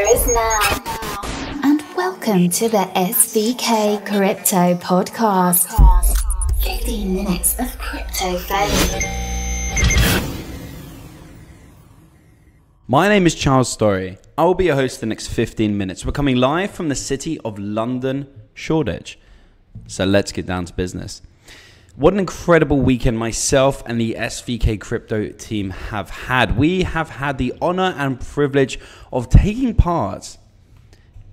is now. And welcome to the SVK Crypto Podcast. 15 minutes of crypto fame. My name is Charles Storry. I will be your host for the next 15 minutes. We're coming live from the city of London, Shoreditch. So let's get down to business. What an incredible weekend myself and the SVK Crypto team have had. We have had the honor and privilege of taking part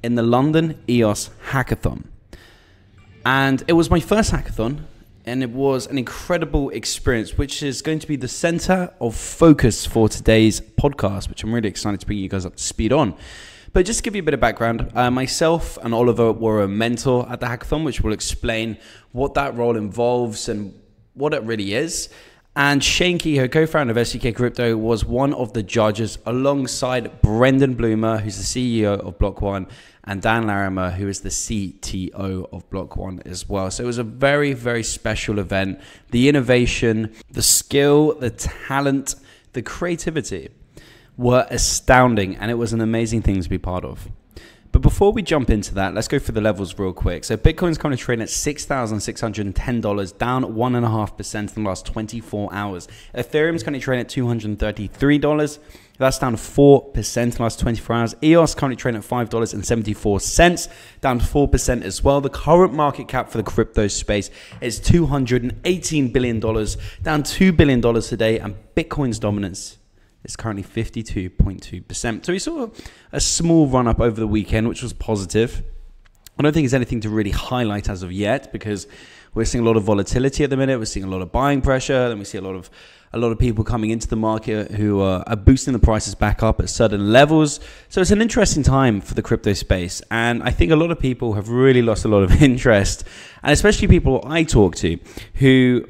in the London EOS Hackathon. And it was my first hackathon, and it was an incredible experience, which is going to be the center of focus for today's podcast, which I'm really excited to bring you guys up to speed on. But just to give you a bit of background, myself and Oliver were a mentor at the hackathon, which will explain what that role involves and what it really is. And Shane Kehoe, co-founder of SVK Crypto, was one of the judges alongside Brendan Bloomer, who's the CEO of Block One, and Dan Larimer, who is the CTO of Block One as well. So it was a very, very special event. The innovation, the skill, the talent, the creativity were astounding, and it was an amazing thing to be part of. But before we jump into that, let's go through the levels real quick. So Bitcoin's currently trading at $6,610, down 1.5% in the last 24 hours. Ethereum's currently trading at $233. That's down 4% in the last 24 hours. EOS currently trading at $5.74, down 4% as well. The current market cap for the crypto space is $218 billion, down $2 billion today, and Bitcoin's dominance is currently 52.2%. So we saw a small run up over the weekend, which was positive. I don't think there's anything to really highlight as of yet, because we're seeing a lot of volatility at the minute. We're seeing a lot of buying pressure, and we see a lot of people coming into the market who are boosting the prices back up at certain levels. So it's an interesting time for the crypto space, and I think a lot of people have really lost a lot of interest, and especially people I talk to who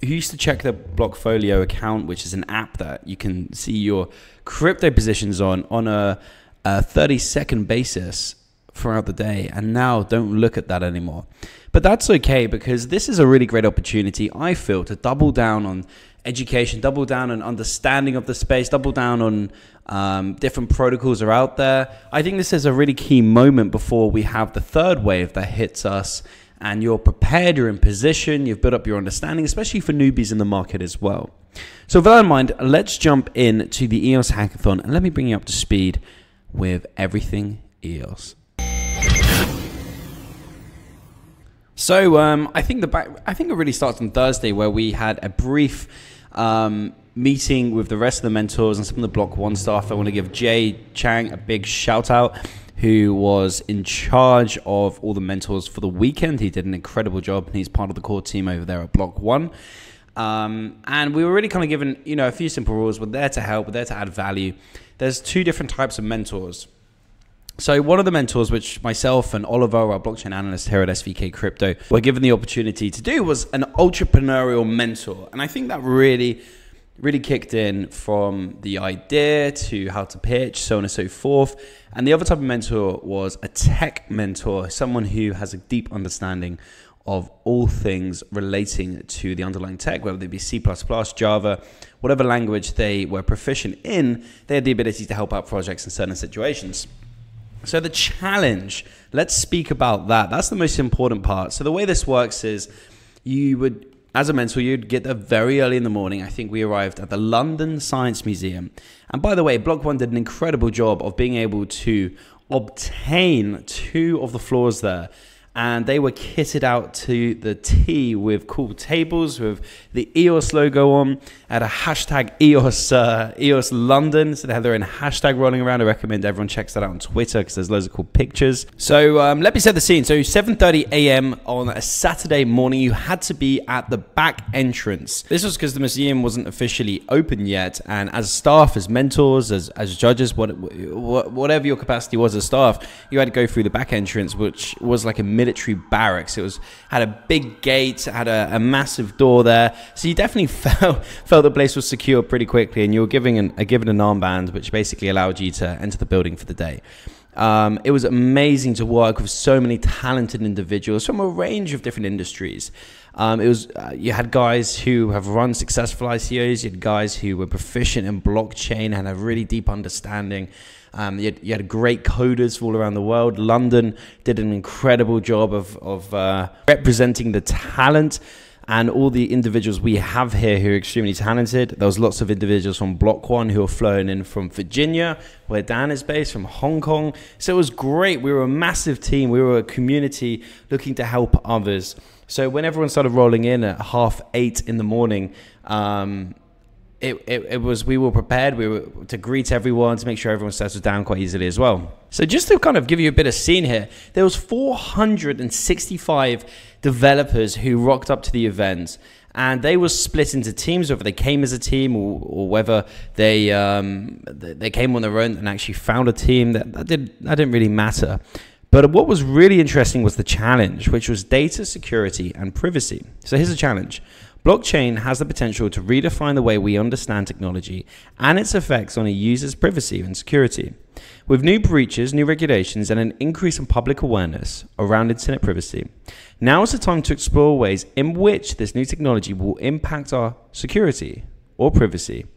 used to check their Blockfolio account, which is an app that you can see your crypto positions on a 30-second basis throughout the day, and now don't look at that anymore. But that's okay, because this is a really great opportunity, I feel, to double down on education, double down on understanding of the space, double down on different protocols are out there. I think this is a really key moment before we have the third wave that hits us, and you're prepared, you're in position, you've built up your understanding, especially for newbies in the market as well. So with that in mind, let's jump in to the EOS Hackathon, and let me bring you up to speed with everything EOS. So I think it really starts on Thursday, where we had a brief meeting with the rest of the mentors and some of the Block One staff. I want to give Jay Chang a big shout out, who was in charge of all the mentors for the weekend. He did an incredible job, and he's part of the core team over there at Block One. And we were really kind of given, a few simple rules. We're there to help. We're there to add value. There's two different types of mentors. So one of the mentors, which myself and Oliver, our blockchain analyst here at SVK Crypto, were given the opportunity to do, was an entrepreneurial mentor. And I think that really kicked in, from the idea to how to pitch, so on and so forth. And the other type of mentor was a tech mentor, someone who has a deep understanding of all things relating to the underlying tech, whether they be C++, Java, whatever language they were proficient in. They had the ability to help out projects in certain situations. So the challenge, let's speak about that. That's the most important part. So the way this works is, you would, as a mentor, you'd get there very early in the morning. I think we arrived at the London Science Museum. And by the way, Block One did an incredible job of being able to obtain 2 of the floors there. And they were kitted out to the T with cool tables with the EOS logo on, at a hashtag EOS London. So they have their own hashtag rolling around. I recommend everyone checks that out on Twitter, because there's loads of cool pictures. So let me set the scene. So 7:30 a.m. on a Saturday morning, you had to be at the back entrance. This was because the museum wasn't officially open yet. And as staff, as mentors, as judges, whatever your capacity was as staff, you had to go through the back entrance, which was like a military barracks. It had a big gate, had a massive door there. So you definitely felt the place was secure pretty quickly, and you were given an armband, which basically allowed you to enter the building for the day. It was amazing to work with so many talented individuals from a range of different industries. You had guys who have run successful ICOs, you had guys who were proficient in blockchain and had a really deep understanding. You had great coders all around the world. London did an incredible job of representing the talent and all the individuals we have here who are extremely talented. There was lots of individuals from Block One who were flown in from Virginia, where Dan is based, from Hong Kong. So it was great. We were a massive team. We were a community looking to help others. So when everyone started rolling in at 8:30 in the morning, we were prepared. We were to greet everyone, to make sure everyone settled down quite easily as well. So just to kind of give you a bit of scene here, there was 465 developers who rocked up to the event, and they were split into teams, whether they came as a team or whether they came on their own and actually found a team. That didn't really matter. But what was really interesting was the challenge, which was data security and privacy. So here's a challenge. Blockchain has the potential to redefine the way we understand technology and its effects on a user's privacy and security. With new breaches, new regulations, and an increase in public awareness around internet privacy, now is the time to explore ways in which this new technology will impact our security or privacy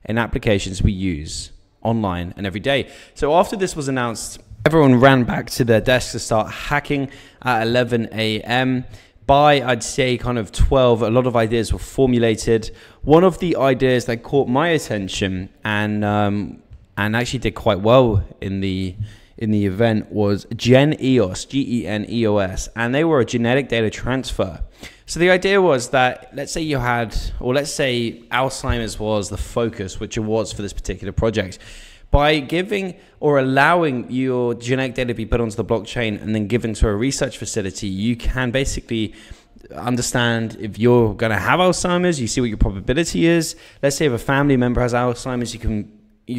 in applications we use online and every day. So after this was announced, everyone ran back to their desks to start hacking at 11 a.m. By, I'd say, kind of 12, a lot of ideas were formulated. One of the ideas that caught my attention and actually did quite well in the event was GenEOS, G-E-N-E-O-S, and they were a genetic data transfer. So the idea was that, let's say Alzheimer's was the focus, which it was for this particular project. By giving or allowing your genetic data to be put onto the blockchain and then given to a research facility, you can basically understand if you're going to have Alzheimer's. You see what your probability is. Let's say if a family member has Alzheimer's, you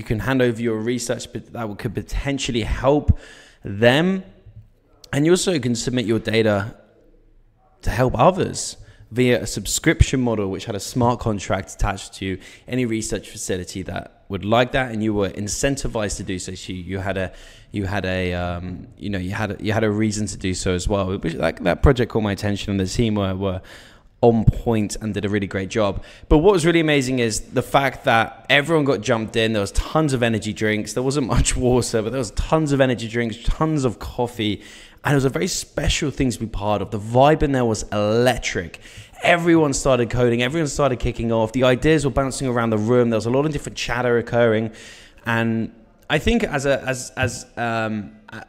can hand over your research that could potentially help them. And you also can submit your data to help others via a subscription model, which had a smart contract attached to any research facility that would like that, and you were incentivized to do so. So you had a reason to do so as well. That project caught my attention, and the team were on point and did a really great job. But what was really amazing is the fact that everyone got jumped in. There was tons of energy drinks. There wasn't much water, but there was tons of energy drinks, tons of coffee. And it was a very special thing to be part of. The vibe in there was electric. Everyone started coding. Everyone started kicking off. The ideas were bouncing around the room. There was a lot of different chatter occurring. And I think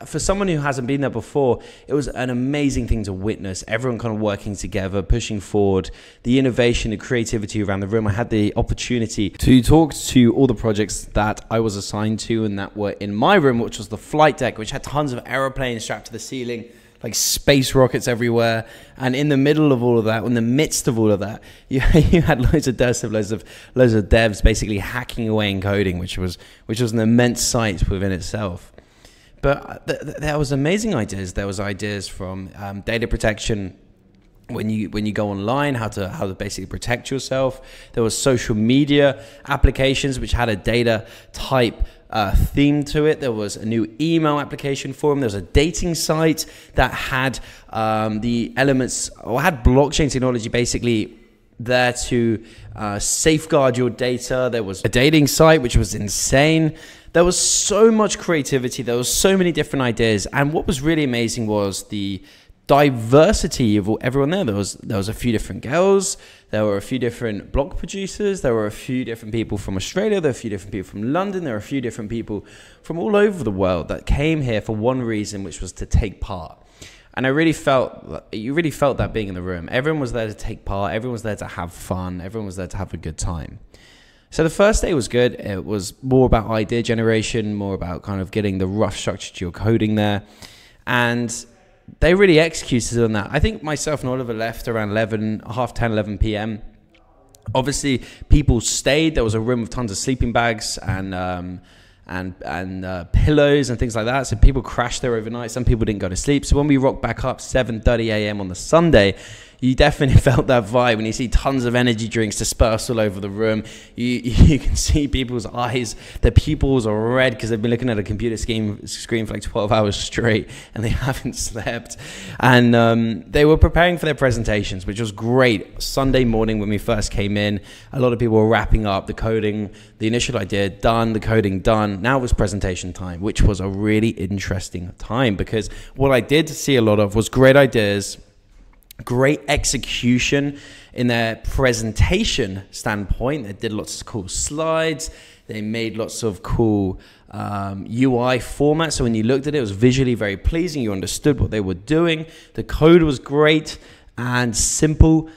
for someone who hasn't been there before, it was an amazing thing to witness. Everyone kind of working together, pushing forward, the innovation, the creativity around the room. I had the opportunity to talk to all the projects that I was assigned to and that were in my room, which was the flight deck, which had tons of aeroplanes strapped to the ceiling, like space rockets everywhere. And in the middle of all of that, in the midst of all of that, you had loads of devs basically hacking away and coding, which was an immense sight within itself. But there was amazing ideas. There was ideas from data protection when you go online, how to basically protect yourself. There was social media applications which had a data type theme to it. There was a new email application for them. There was a dating site that had the elements, or had blockchain technology basically there to safeguard your data. There was a dating site which was insane. There was so much creativity. There was so many different ideas. And what was really amazing was the diversity of everyone there. There was a few different girls. There were a few different block producers. There were a few different people from Australia. There were a few different people from London. There were a few different people from all over the world that came here for one reason, which was to take part. And you really felt that being in the room. Everyone was there to take part. Everyone was there to have fun. Everyone was there to have a good time. So the first day was good. It was more about idea generation, more about kind of getting the rough structure to your coding there. And they really executed on that. I think myself and Oliver left around 11 p.m. Obviously, people stayed. There was a room with tons of sleeping bags and pillows and things like that. So people crashed there overnight. Some people didn't go to sleep. So when we rocked back up 7:30 a.m. on the Sunday, you definitely felt that vibe when you see tons of energy drinks dispersed all over the room. You can see people's eyes, their pupils are red because they've been looking at a computer screen for like 12 hours straight and they haven't slept. And they were preparing for their presentations, which was great. Sunday morning when we first came in, a lot of people were wrapping up the coding, the initial idea done, the coding done. Now it was presentation time, which was a really interesting time because what I did see a lot of was great ideas, great execution in their presentation standpoint. They did lots of cool slides. They made lots of cool UI formats. So when you looked at it, it was visually very pleasing. You understood what they were doing. The code was great and simple.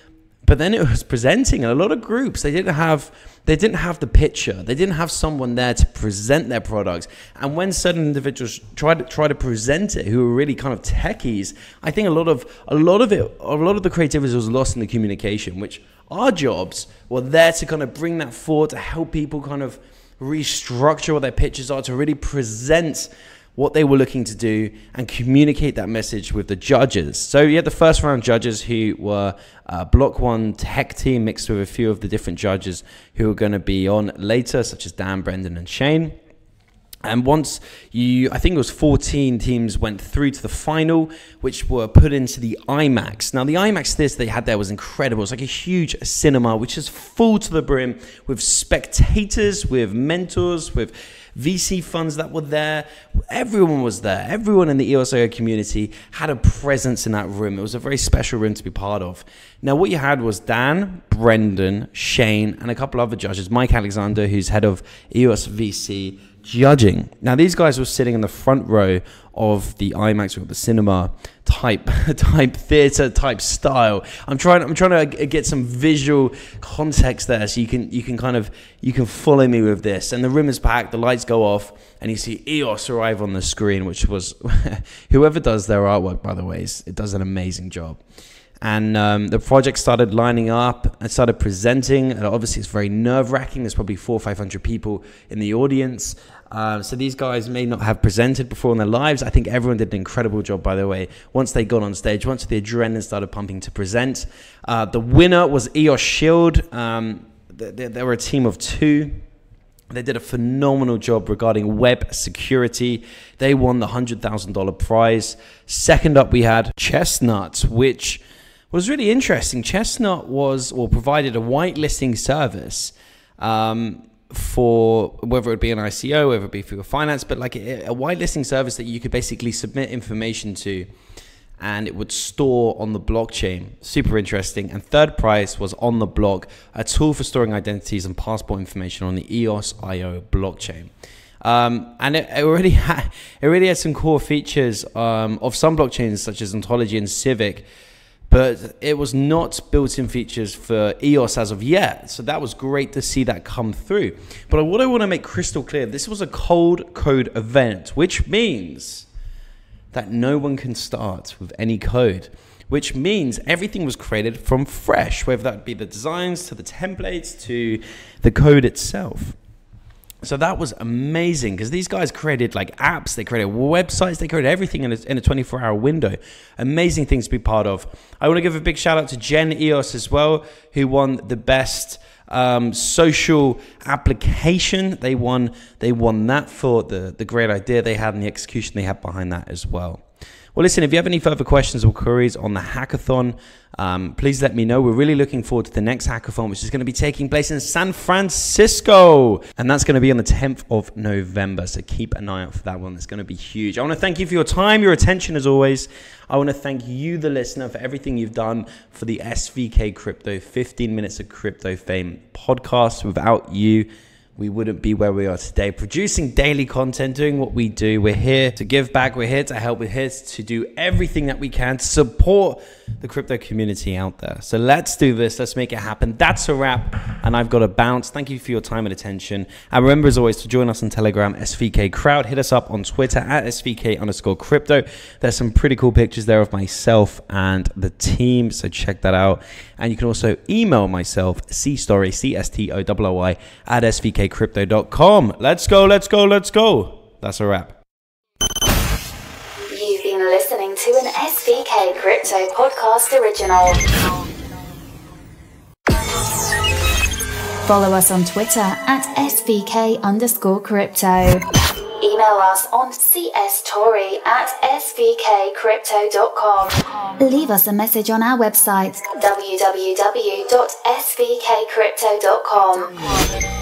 But then it was presenting in a lot of groups. They didn't have the picture. They didn't have someone there to present their products. And when certain individuals try to present it, who were really kind of techies, I think a lot of the creativity was lost in the communication, which our jobs were there to kind of bring that forward, to help people kind of restructure what their pitches are, to really present what they were looking to do and communicate that message with the judges. So you had the first round judges who were Block 1 tech team mixed with a few of the different judges who are going to be on later, such as Dan, Brendan, and Shane. And once I think it was 14 teams went through to the final, which were put into the IMAX. Now, the IMAX theater they had there was incredible. It's like a huge cinema, which is full to the brim with spectators, with mentors, with VC funds that were there. Everyone was there. Everyone in the EOS.io community had a presence in that room. It was a very special room to be part of. Now, what you had was Dan, Brendan, Shane, and a couple other judges. Mike Alexander, who's head of EOS VC, judging. Now, these guys were sitting in the front row of the IMAX or the cinema type theater type style. I'm trying to get some visual context there, so you can follow me with this. And the room is packed, the lights go off, and you see EOS arrive on the screen, which was whoever does their artwork, by the way, it does an amazing job. And the project started lining up and started presenting. And obviously, it's very nerve-wracking. There's probably 400 or 500 people in the audience. So these guys may not have presented before in their lives. I think everyone did an incredible job, by the way, once they got on stage, once the adrenaline started pumping to present. The winner was EOS Shield. They were a team of 2. They did a phenomenal job regarding web security. They won the $100,000 prize. Second up, we had Chestnut, which was really interesting. Chestnut provided a whitelisting service for whether it be an ICO, whether it be for your finance, but like a whitelisting service that you could basically submit information to and it would store on the blockchain. Super interesting. And third prize was On the Block, a tool for storing identities and passport information on the EOS.io blockchain. And it already had some core features of some blockchains such as Ontology and Civic, but it was not built-in features for EOS as of yet. So that was great to see that come through. But what I want to make crystal clear, this was a cold code event, which means that no one can start with any code, which means everything was created from fresh, whether that be the designs to the templates to the code itself. So that was amazing because these guys created like apps, they created websites, they created everything in a 24-hour window. Amazing things to be part of. I want to give a big shout out to Gen EOS as well, who won the best social application. They won that for the great idea they had and the execution they had behind that as well. Well, listen, if you have any further questions or queries on the hackathon, please let me know. We're really looking forward to the next hackathon, which is going to be taking place in San Francisco. And that's going to be on the 10th of November. So keep an eye out for that one. It's going to be huge. I want to thank you for your time, your attention as always. I want to thank you, the listener, for everything you've done for the SVK Crypto 15 Minutes of Crypto Fame podcast. Without you, we wouldn't be where we are today, producing daily content, doing what we do. We're here to give back. We're here to help. We're here to do everything that we can to support the crypto community out there. So let's do this. Let's make it happen. That's a wrap. And I've got to bounce. Thank you for your time and attention. And remember, as always, to join us on Telegram, SVK Crowd. Hit us up on Twitter at SVK_crypto. There's some pretty cool pictures there of myself and the team. So check that out. And you can also email myself, Storry, CSTORY, at svkcrypto.com. Let's go, let's go, let's go. That's a wrap. You've been listening listening to an SVK Crypto podcast original. Follow us on Twitter at SVK_crypto. Email us on cstorry@svkcrypto.com. Leave us a message on our website, www.svkcrypto.com.